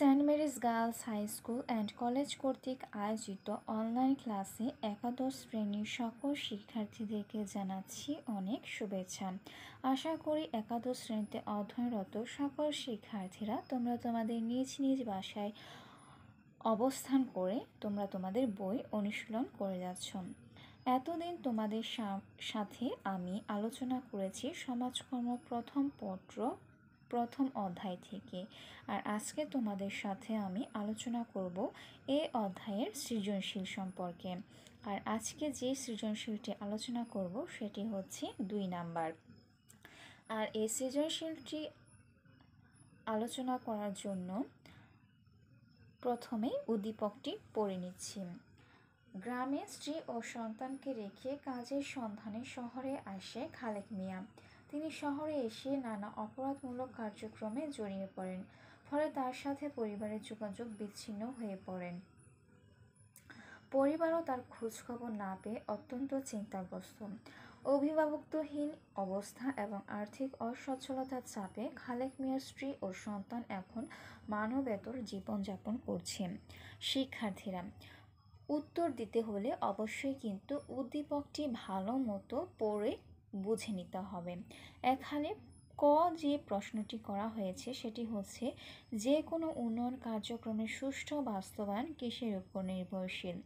Saint Mary's girls high school and college কর্তৃক আয়োজিত online ক্লাসে একাদশ শ্রেণীর সকল শিক্ষার্থীদেরকে জানাচ্ছি অনেক শুভেচ্ছা। আশা করি একাদশ শ্রেণীতে অধ্যয়নরত সকল শিক্ষার্থীরা তোমরা তোমাদের নিজ নিজ বাসায় অবস্থান করে তোমরা তোমাদের বই অনুশীলন করে যাচ্ছ। এতদিন তোমাদের সাথে আমি আলোচনা করেছি সমাজকর্ম প্রথম পত্র প্রথম অধ্যায় থেকে, আর আজকে তোমাদের সাথে আমি আলোচনা করব এই অধ্যায়ের সৃজনশীল সম্পর্কে। আর আজকে যে সৃজনশীলটি আলোচনা করব সেটি হচ্ছে 2 নাম্বার। আর এই সৃজনশীলটি আলোচনা করার জন্য প্রথমেই উদ্দীপকটি পড়ে নিচ্ছি। গ্রামে স্ত্রী ও সন্তানকে রেখে কাজের সন্ধানে শহরে আসে খালেক মিয়া। তিনি শহরে এসে নানা অপরাধমূলক কার্যক্রমে জড়িয়ে পড়েন, ফলে তার সাথে পরিবারের যোগাযোগ বিচ্ছিন্ন হয়ে পড়েন। পরিবারও তার খোঁজখবর না পেয়ে অত্যন্ত চিন্তাগ্রস্ত। অভিভাবকত্বহীন অবস্থা এবং আর্থিক অসচ্ছলতার চাপে খালেক মিয়ার স্ত্রী ও সন্তান এখন মানবেতর জীবনযাপন করছে। শিক্ষার্থীরা, উত্তর দিতে হলে অবশ্যই কিন্তু উদ্দীপকটি ভালো মতো পড়ে বুঝে নিতে হবে। এখানে ক যে প্রশ্নটি করা হয়েছে সেটি হচ্ছে, যে কোনো উন্নয়ন কার্যক্রমের সুষ্ঠু বাস্তবায়ন কিসের উপর নির্ভরশীল?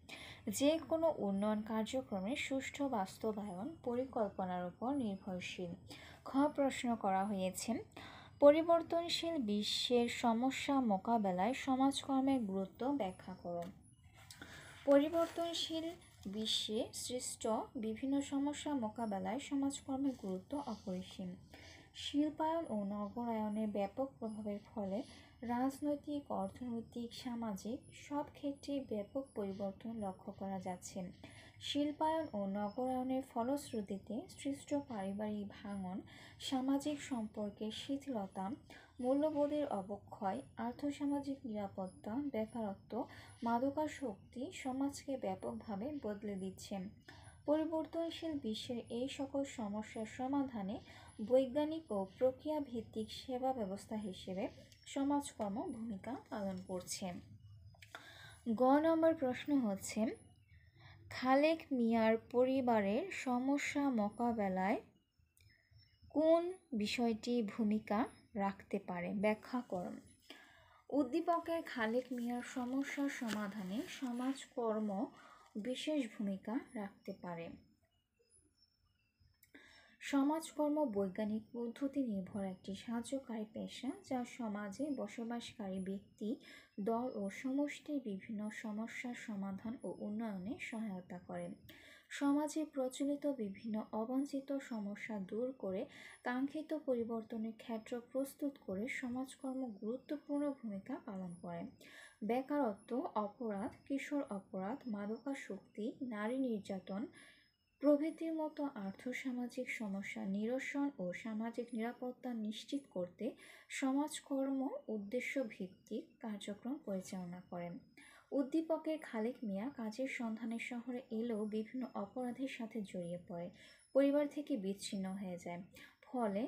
যে কোনো উন্নয়ন কার্যক্রমের সুষ্ঠু বাস্তবায়ন পরিকল্পনার উপর নির্ভরশীল। খ প্রশ্ন করা হয়েছে, পরিবর্তনশীল বিশ্বের সমস্যা মোকাবেলায় সমাজকর্মের গুরুত্ব ব্যাখ্যা করো। পরিবর্তনশীল বিশ্বে সৃষ্ট বিভিন্ন সমস্যা মোকাবেলায় সমাজকর্মের গুরুত্ব অপরিসীম। শিল্পায়ন ও নগরায়নের ব্যাপক প্রভাবের ফলে রাজনৈতিক, অর্থনৈতিক, সামাজিক সব ক্ষেত্রেই ব্যাপক পরিবর্তন লক্ষ্য করা যাচ্ছে। শিল্পায়ন ও নগরায়নের ফলশ্রুতিতে সৃষ্ট পারিবারিক ভাঙন, সামাজিক সম্পর্কের শিথিলতা, মূল্যবোধের অবক্ষয়, আর্থসামাজিক নিরাপত্তা, বেকারত্ব, মাদকাসক্তি সমাজকে ব্যাপকভাবে বদলে দিচ্ছে। পরিবর্তনশীল বিশ্বের এই সকল সমস্যার সমাধানে বৈজ্ঞানিক ও প্রক্রিয়া ভিত্তিক সেবা ব্যবস্থা হিসেবে সমাজকর্ম ভূমিকা পালন করছে। গ নম্বর প্রশ্ন হচ্ছে, খালেক মিয়ার পরিবারের সমস্যা মোকাবেলায় কোন বিষয়টি ভূমিকা রাখতে পারে, ব্যাখ্যা করুন। উদ্দীপকের খালেক মিয়ার সমস্যার সমাধানে সমাজকর্ম বিশেষ ভূমিকা রাখতে পারে। সমাজকর্ম বৈজ্ঞানিক পদ্ধতি নির্ভর একটি সাহায্যকারী পেশা, যা সমাজে বসবাসকারী ব্যক্তি, দল ও সমষ্টির বিভিন্ন সমস্যার সমাধান ও উন্নয়নে সহায়তা করে। সমাজে প্রচলিত বিভিন্ন অবাঞ্ছিত সমস্যা দূর করে কাঙ্ক্ষিত পরিবর্তনের ক্ষেত্র প্রস্তুত করে সমাজকর্ম গুরুত্বপূর্ণ ভূমিকা পালন করে। বেকারত্ব, অপরাধ, কিশোর অপরাধ, মাদকাসক্তি, নারী নির্যাতন প্রভৃতির মতো আর্থসামাজিক সমস্যা নিরসন ও সামাজিক নিরাপত্তা নিশ্চিত করতে সমাজকর্ম উদ্দেশ্যভিত্তিক কার্যক্রম পরিচালনা করেন। উদ্দীপকের খালেক মিয়া কাজের সন্ধানে শহরে এলেও বিভিন্ন অপরাধের সাথে জড়িয়ে পড়ে, পরিবার থেকে বিচ্ছিন্ন হয়ে যায়। ফলে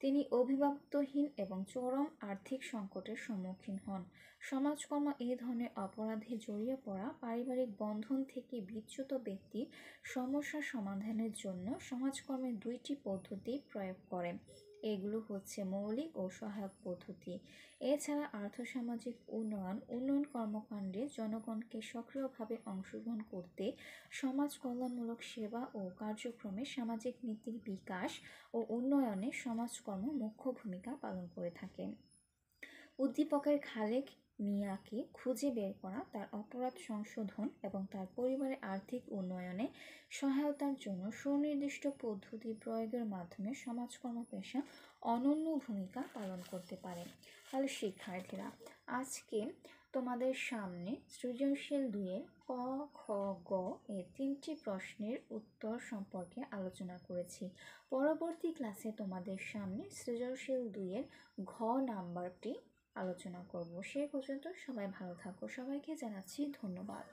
তিনি অভিভাবকত্বহীন এবং চরম আর্থিক সংকটের সম্মুখীন হন। সমাজকর্ম এই ধরনের অপরাধে জড়িয়ে পড়া পারিবারিক বন্ধন থেকে বিচ্যুত ব্যক্তির সমস্যা সমাধানের জন্য সমাজকর্মের 2টি পদ্ধতি প্রয়োগ করে। এগুলো হচ্ছে মৌলিক ও সহায়ক পদ্ধতি। এছাড়া আর্থসামাজিক উন্নয়ন কর্মকাণ্ডে জনগণকে সক্রিয়ভাবে অংশগ্রহণ করতে, সমাজ কল্যাণমূলক সেবা ও কার্যক্রমে সামাজিক নীতির বিকাশ ও উন্নয়নে সমাজকর্ম মুখ্য ভূমিকা পালন করে থাকে। উদ্দীপকের খালেক মিয়াকে খুঁজে বের করা, তার অপরাধ সংশোধন এবং তার পরিবারের আর্থিক উন্নয়নে সহায়তার জন্য সুনির্দিষ্ট পদ্ধতি প্রয়োগের মাধ্যমে সমাজকর্ম পেশা অনন্য ভূমিকা পালন করতে পারে। তাহলে শিক্ষার্থীরা, আজকে তোমাদের সামনে সৃজনশীল 2-এর ক, খ, গ এই 3টি প্রশ্নের উত্তর সম্পর্কে আলোচনা করেছি। পরবর্তী ক্লাসে তোমাদের সামনে সৃজনশীল 2-এর ঘ নাম্বারটি আলোচনা করব। সেই পর্যন্ত সবাই ভালো থাকো। সবাইকে জানাচ্ছি ধন্যবাদ।